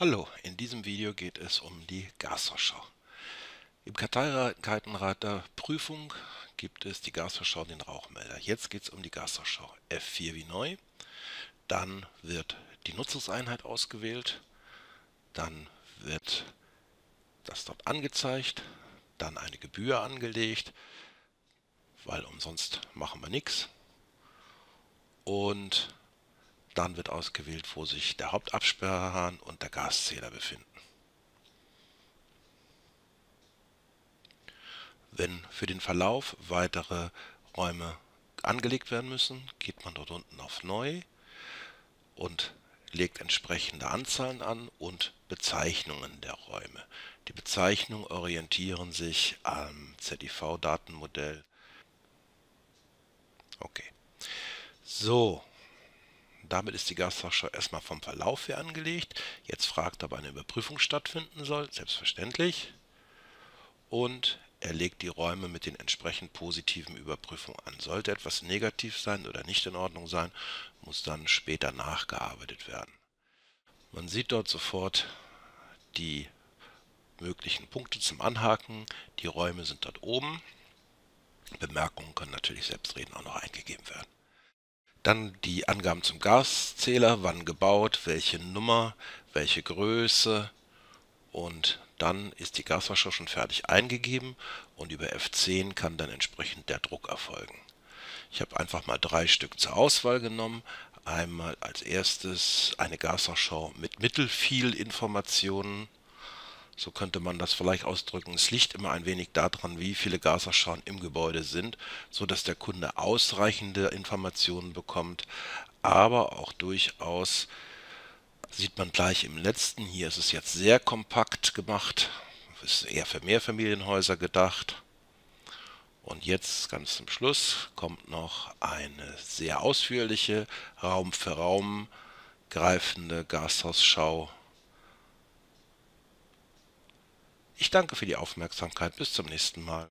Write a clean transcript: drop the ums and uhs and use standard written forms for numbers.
Hallo, in diesem Video geht es um die Gasvorschau. Im Karteikartenreiter Prüfung gibt es die Gasvorschau und den Rauchmelder. Jetzt geht es um die Gasvorschau. F4 wie neu. Dann wird die Nutzungseinheit ausgewählt. Dann wird das dort angezeigt. Dann eine Gebühr angelegt, weil umsonst machen wir nichts. Und dann wird ausgewählt, wo sich der Hauptabsperrhahn und der Gaszähler befinden. Wenn für den Verlauf weitere Räume angelegt werden müssen, geht man dort unten auf Neu und legt entsprechende Anzahlen an und Bezeichnungen der Räume. Die Bezeichnungen orientieren sich am ZIV-Datenmodell. Okay. So, damit ist die Gasvorschau erstmal vom Verlauf her angelegt. Jetzt fragt, ob eine Überprüfung stattfinden soll, selbstverständlich. Und er legt die Räume mit den entsprechend positiven Überprüfungen an. Sollte etwas negativ sein oder nicht in Ordnung sein, muss dann später nachgearbeitet werden. Man sieht dort sofort die möglichen Punkte zum Anhaken. Die Räume sind dort oben. Bemerkungen können natürlich selbstredend auch noch eingegeben werden. Dann die Angaben zum Gaszähler, wann gebaut, welche Nummer, welche Größe. Und dann ist die Gasvorschau schon fertig eingegeben und über F10 kann dann entsprechend der Druck erfolgen. Ich habe einfach mal 3 Stück zur Auswahl genommen. Einmal als erstes eine Gasvorschau mit mittelviel Informationen. So könnte man das vielleicht ausdrücken. Es liegt immer ein wenig daran, wie viele Gasvorschauen im Gebäude sind, sodass der Kunde ausreichende Informationen bekommt, aber auch durchaus sieht man gleich im letzten. Hier ist es jetzt sehr kompakt gemacht. Ist eher für Mehrfamilienhäuser gedacht. Und jetzt ganz zum Schluss kommt noch eine sehr ausführliche, Raum für Raum greifende Gasthausschau. Ich danke für die Aufmerksamkeit. Bis zum nächsten Mal.